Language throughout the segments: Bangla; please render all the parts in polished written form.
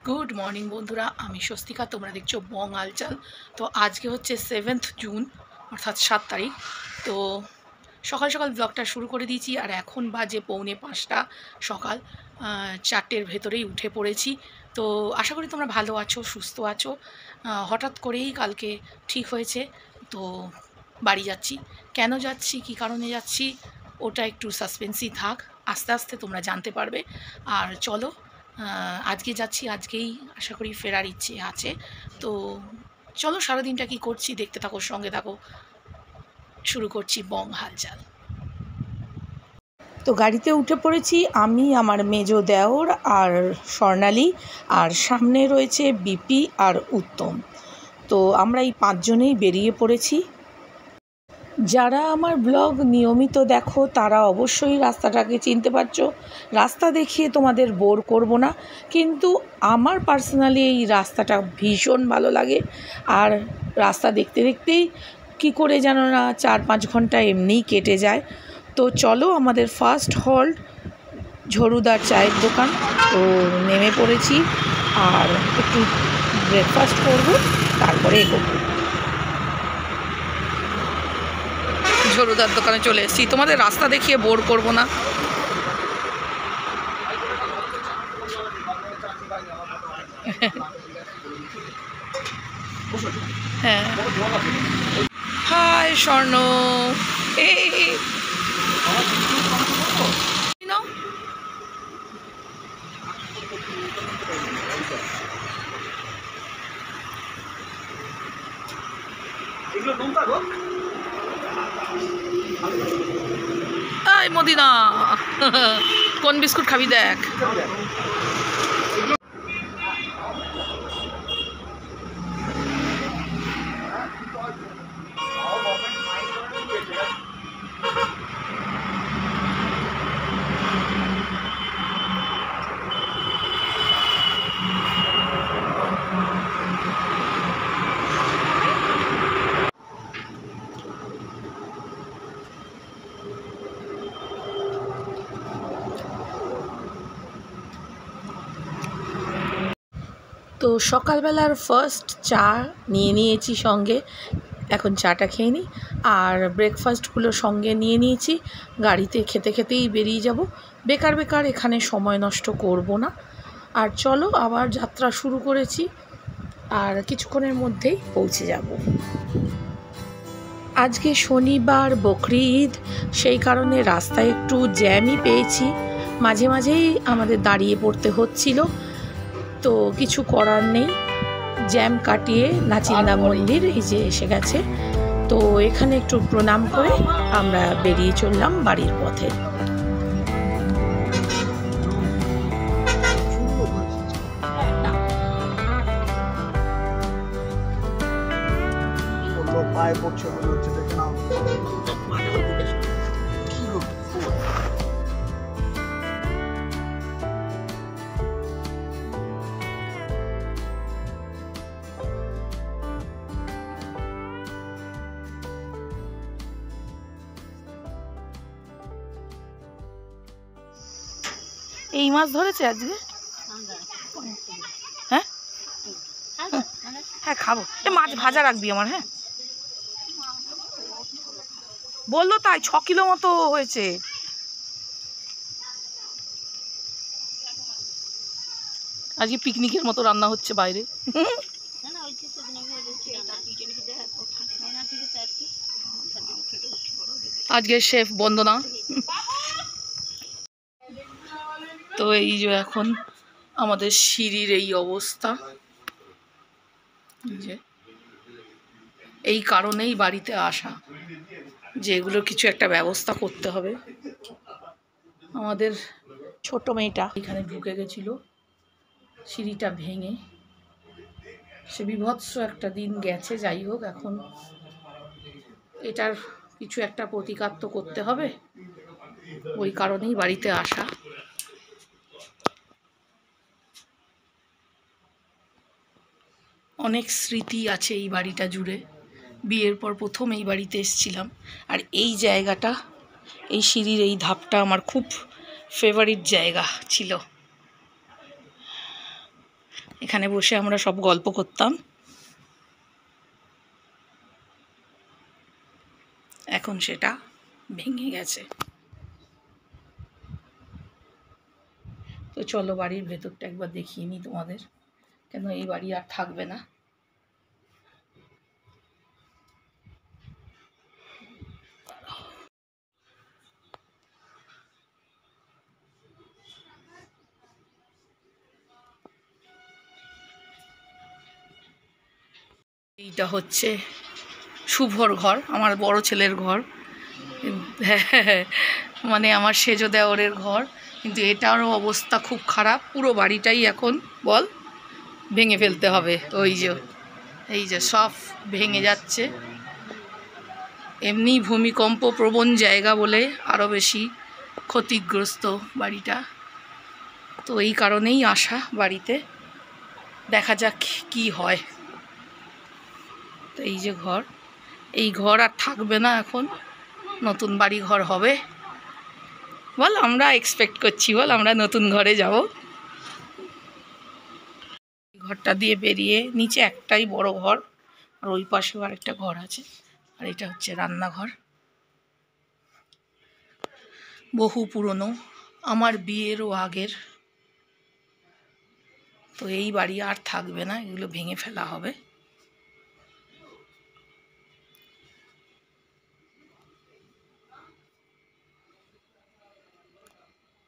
গুড মর্নিং বন্ধুরা, আমি স্বস্তিকা। তোমরা দেখছো বং আলচাল। তো আজকে হচ্ছে 7th জুন, অর্থাৎ 7 তারিখ। তো সকাল সকাল ব্লগটা শুরু করে দিয়েছি, আর এখন বাজে 4:45 সকাল। 4টের ভেতরেই উঠে পড়েছি। তো আশা করি তোমরা ভালো আছো, সুস্থ আছো। হঠাৎ করেই কালকে ঠিক হয়েছে। তো বাড়ি যাচ্ছি। কেন যাচ্ছি, কী কারণে যাচ্ছি, ওটা একটু সাসপেন্সই থাক, আস্তে আস্তে তোমরা জানতে পারবে। আর চলো, আজকে যাচ্ছি, আজকেই আশা করি ফেরার ইচ্ছে আছে। তো চলো, সারাদিনটা কী করছি দেখতে থাকো, সঙ্গে থাকো। শুরু করছি বং হালচাল। তো গাড়িতে উঠে পড়েছি আমি, আমার মেজো দেওর আর স্বর্ণালী, আর সামনে রয়েছে বিপি আর উত্তম। তো আমরা এই 5 জনেই বেরিয়ে পড়েছি। যারা আমার ব্লগ নিয়মিত দেখো তারা অবশ্যই রাস্তাটাকে চিনতে পারছো। রাস্তা দেখিয়ে তোমাদের বোর করব না, কিন্তু আমার পার্সোনালি এই রাস্তাটা ভীষণ ভালো লাগে। আর রাস্তা দেখতে দেখতেই কী করে যেন না 4-5 ঘন্টা এমনিই কেটে যায়। তো চলো, আমাদের ফার্স্ট হল্ট ঝরুদার চায়ের দোকান। তো নেমে পড়েছি, আর একটু ব্রেকফাস্ট করব, তারপরে এগোবো। ঝরুদার দোকানে চলে এসেছি, তোমাদের রাস্তা দেখিয়ে বোর করব না। হ্যাঁ, হাই স্বর্ণ। এই নাও। এই মদিনা, কোন বিস্কুট খাবি দেখ। তো সকালবেলার ফার্স্ট চা নিয়ে নিয়েছি সঙ্গে, এখন চাটা খেয়ে নিই। আর ব্রেকফাস্টগুলো সঙ্গে নিয়ে নিয়েছি, গাড়িতে খেতে খেতেই বেরিয়ে যাব। বেকার বেকার এখানে সময় নষ্ট করব না। আর চলো, আবার যাত্রা শুরু করেছি, আর কিছুক্ষণের মধ্যেই পৌঁছে যাব। আজকে শনিবার, বকরি ঈদ, সেই কারণে রাস্তায় একটু জ্যামই পেয়েছি। মাঝে মাঝেই আমাদের দাঁড়িয়ে পড়তে হচ্ছিল, তো কিছু করার নেই। জ্যাম কাটিয়ে নাচিন্দা মন্দির এই যে এসে গেছে। তো এখানে একটু প্রণাম করে আমরা বেরিয়ে চললাম বাড়ির পথে। এই মাছ ধরেছে আজকে? হ্যাঁ হ্যাঁ, খাবো। এই মাছ ভাজা রাখবি আমার। হ্যাঁ, বললো তাই 6 কিলো মতো হয়েছে। আজকে পিকনিকের মতো রান্না হচ্ছে বাইরে। আজকে শেফ বন্দনা। তো এই যে এখন আমাদের সিঁড়ির এই অবস্থা, যে এই কারণেই বাড়িতে আসা, যে এগুলোর কিছু একটা ব্যবস্থা করতে হবে। আমাদের ছোট মেয়েটা এখানে ঢুকে গেছিল সিঁড়িটা ভেঙে, সে বিভৎস একটা দিন গেছে। যাই হোক, এখন এটার কিছু একটা প্রতিকার তো করতে হবে, ওই কারণেই বাড়িতে আসা। অনেক স্মৃতি আছে এই বাড়িটা জুড়ে। বিয়ের পর প্রথম এই বাড়িতে এসেছিলাম, আর এই জায়গাটা, এই সিঁড়ির এই ধাপটা আমার খুব ফেভারিট জায়গা ছিল। এখানে বসে আমরা সব গল্প করতাম। এখন সেটা ভেঙে গেছে। তো চলো বাড়ির ভেতরটা একবার দেখিয়ে নিই তোমাদের, কেন এই বাড়ি আর থাকবে না। এইটা হচ্ছে শুভর ঘর, আমার বড় ছেলের ঘর, মানে আমার সেজো দেওরের ঘর। কিন্তু এটারও অবস্থা খুব খারাপ, পুরো বাড়িটাই এখন বল ভেঙে ফেলতে হবে। এই যে সব ভেঙে যাচ্ছে। এমনি ভূমিকম্প প্রবণ জায়গা বলে আরও বেশি ক্ষতিগ্রস্ত বাড়িটা। তো এই কারণেই আসা বাড়িতে, দেখা যাক কি হয়। তো এই যে ঘর, এই ঘর আর থাকবে না, এখন নতুন বাড়ি ঘর হবে। বল আমরা এক্সপেক্ট করছি, বল আমরা নতুন ঘরে যাব। ঘরটা দিয়ে বেরিয়ে নিচে একটাই বড় ঘর, আর ওই পাশেও আরেকটা ঘর আছে। আর এটা হচ্ছে রান্নাঘর, বহু পুরনো, আমার বিয়েরও আগের। তো এই বাড়ি আর থাকবে না, এগুলো ভেঙে ফেলা হবে।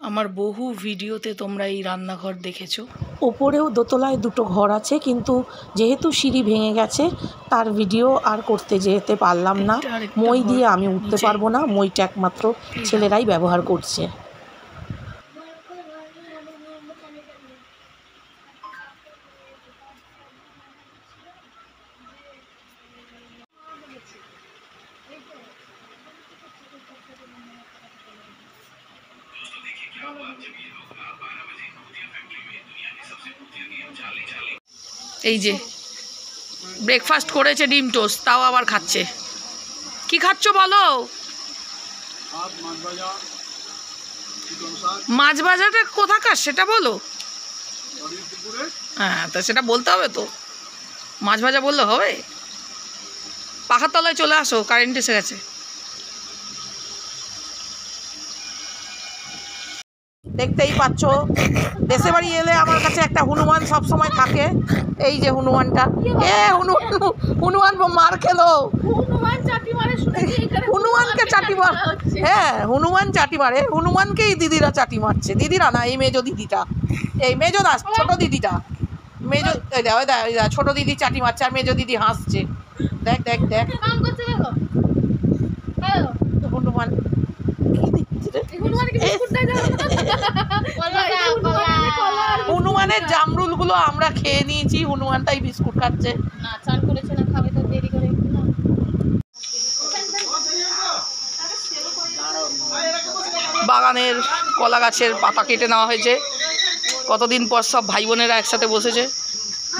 আমার বহু ভিডিওতে তোমরা এই রান্নাঘর দেখেছো। ওপরেও দোতলায় দুটো ঘর আছে, কিন্তু যেহেতু সিঁড়ি ভেঙে গেছে তার ভিডিও আর করতে যেতে পারলাম না। মই দিয়ে আমি উঠতে পারবো না, মইটা একমাত্র ছেলেরাই ব্যবহার করছে। এই যে ব্রেকফাস্ট করেছে ডিম টোস্ট, তাও আবার খাচ্ছে। কি খাচ্ছ বলো? মাছ ভাজাটা কোথাকার সেটা বলো। হ্যাঁ, তা সেটা বলতে হবে তো, মাছ ভাজা বললে হবে? পাখার তলায় চলে আসো, কারেন্ট এসে গেছে। দেখতেই পাচ্ছ, দেশে বাড়ি এলে আমার কাছে একটা হনুমান সব সময় থাকে। এই যে হনুমানটা, হনুমান মার খেলো, হনুমানকে চাটি মার। হ্যাঁ, হনুমান চাটি মারে, হনুমানকেই দিদিরা চাটি মারছে। দিদিরা না, এই মেজো দিদিটা, এই মেজো দাস ছোট দিদিটা, মেজো ছোট দিদি চাটি মারছে, আর মেজো দিদি হাসছে। দেখ দেখ দেখ হনুমান হনুমানের জামরুল গুলো আমরা খেয়ে নিয়েছি, হনুমানটাই বিস্কুট খাচ্ছে। বাগানের কলা গাছের পাতা কেটে নেওয়া হয়েছে, কতদিন পর সব ভাই বোনেরা একসাথে বসেছে।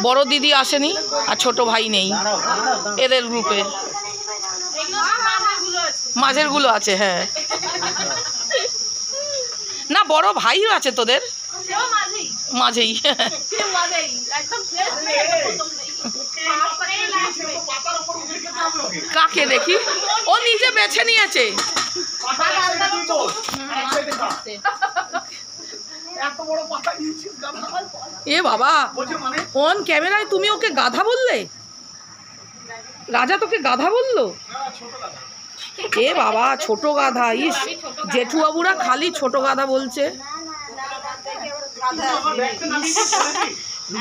বড় দিদি আসেনি, আর ছোট ভাই নেই এদের গ্রুপে। মাঝের গুলো আছে, হ্যাঁ না, বড় ভাইও আছে তোদের মাঝেই। কাকে দেখি, ও নিজে বেছে নিয়েছে। এ বাবা, অন ক্যামেরায় তুমি ওকে গাধা বললে? রাজা তোকে গাধা বললো? এ বাবা, ছোট গাধা! ইস, জেঠুবাবুরা খালি ছোট গাধা বলছে।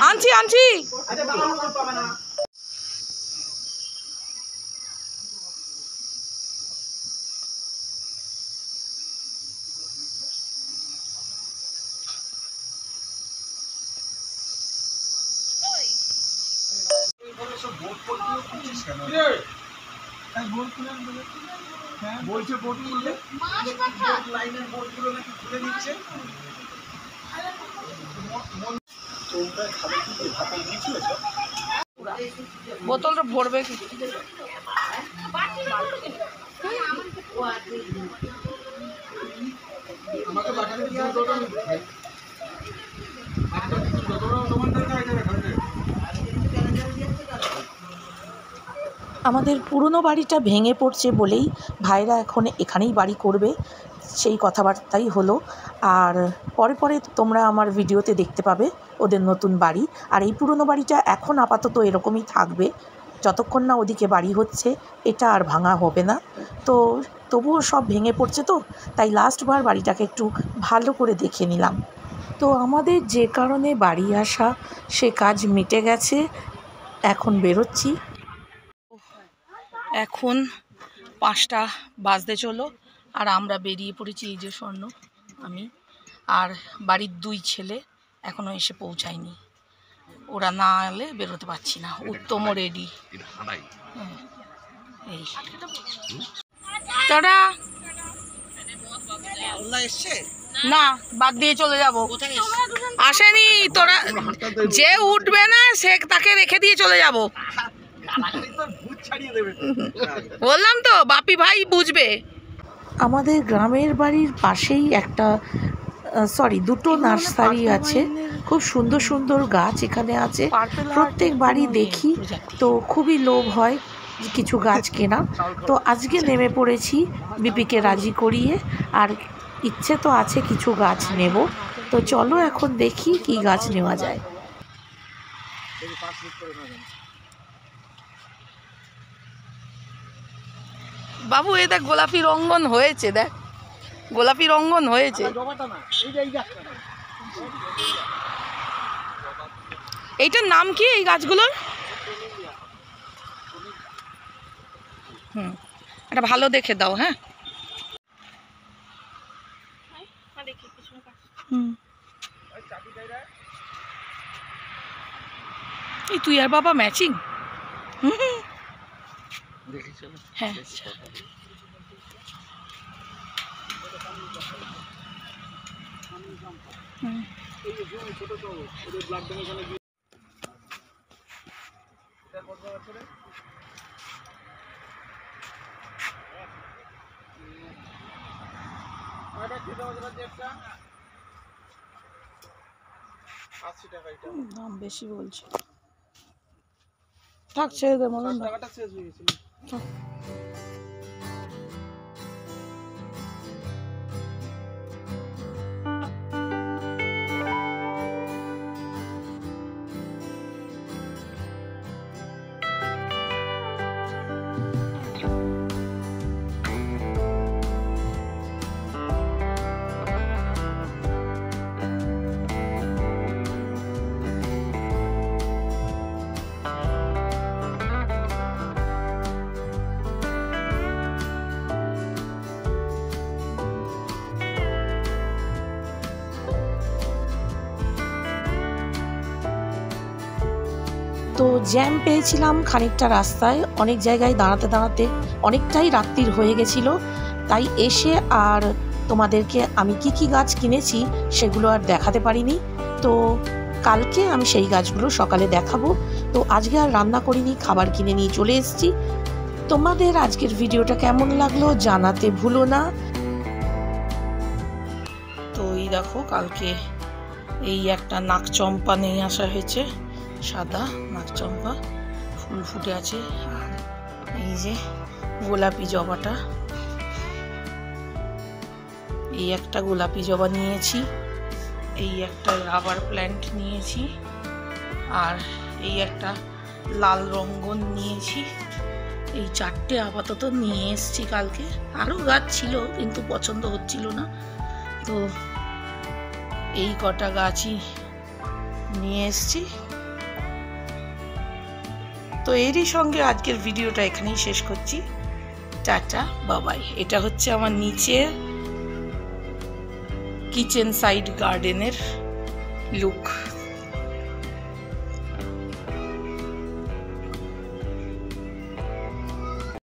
আনছি আনছি। বলছে লাইনের বোর্ডগুলো নাকি খুলে দিচ্ছে। বোতলটা ভরবে কি? আমাকে আমাদের পুরনো বাড়িটা ভেঙে পড়ছে বলেই ভাইরা এখন এখানেই বাড়ি করবে, সেই কথাবার্তাই হলো। আর পরে পরে তোমরা আমার ভিডিওতে দেখতে পাবে ওদের নতুন বাড়ি। আর এই পুরনো বাড়িটা এখন আপাতত এরকমই থাকবে, যতক্ষণ না ওদিকে বাড়ি হচ্ছে এটা আর ভাঙা হবে না। তো তবুও সব ভেঙে পড়ছে, তো তাই লাস্টবার বাড়িটাকে একটু ভালো করে দেখে নিলাম। তো আমাদের যে কারণে বাড়ি আসা সে কাজ মিটে গেছে, এখন বেরোচ্ছি। এখন 5টা বাজতে চলো আর আমরা বেরিয়ে পড়েছি। এই যে স্বর্ণ, আমি আর বাড়ির 2 ছেলে এখনও এসে পৌঁছায়নি, ওরা না এলে বেরোতে পারছি না। উত্তমও রেডি। এই তারা না বাদ দিয়ে চলে যাব, আসেনি তোরা, যে উঠবে না সে তাকে রেখে দিয়ে চলে যাব। বললাম তো বাপি ভাই বুঝবে। আমাদের গ্রামের বাড়ির পাশেই একটা দুটো নার্সারি আছে, খুব সুন্দর সুন্দর গাছ এখানে আছে। প্রত্যেক বাড়ি দেখি তো খুবই লোভ হয় কিছু গাছ কেনা। তো আজকে নেমে পড়েছি বিপিকে রাজি করিয়ে, আর ইচ্ছে তো আছে কিছু গাছ নেব। তো চলো এখন দেখি কি গাছ নেওয়া যায়। বাবু এই দেখ গোলাপি রঙ্গন হয়েছে, দেখ গোলাপি রঙ্গন হয়েছে। এইটার নাম কি এই গাছগুলোর? এটা ভালো দেখে দাও। হ্যাঁ এই তুই আর বাবা ম্যাচিং। হ্যাঁ দাম বেশি বলছে, থাক ছেড়ে দে মনে টাকাটা শেষ হয়ে গেছিল। তো জ্যাম পেয়েছিলাম খানিকটা রাস্তায়, অনেক জায়গায় দাঁড়াতে দাঁড়াতে অনেকটাই রাত্রির হয়ে গেছিলো। তাই এসে আর তোমাদেরকে আমি কি কি গাছ কিনেছি সেগুলো আর দেখাতে পারিনি। তো কালকে আমি সেই গাছগুলো সকালে দেখাবো। তো আজকে আর রান্না করিনি, খাবার কিনে নিয়ে চলে এসেছি। তোমাদের আজকের ভিডিওটা কেমন লাগলো জানাতে ভুলো না। তো এই দেখো কালকে এই একটা নাকচম্পা নিয়ে আসা হয়েছে, সাদা নাকচম্পা, ফুল ফুটে আছে। আর এই যে গোলাপি জবাটা, এই একটা গোলাপি জবা নিয়েছি, এই একটা রাবার প্ল্যান্ট নিয়েছি, আর এই একটা লাল রঙ্গন নিয়েছি। এই 4টে আপাতত নিয়ে এসছি কালকে। আরও গাছ ছিল কিন্তু পছন্দ হচ্ছিল না, তো এই কটা গাছই নিয়ে এসছি। তো এরই সঙ্গে আজকের ভিডিওটা এখানেই শেষ করছি। টাটা বাবাই। এটা হচ্ছে আমার নিচের কিচেন সাইড গার্ডেনের লুক।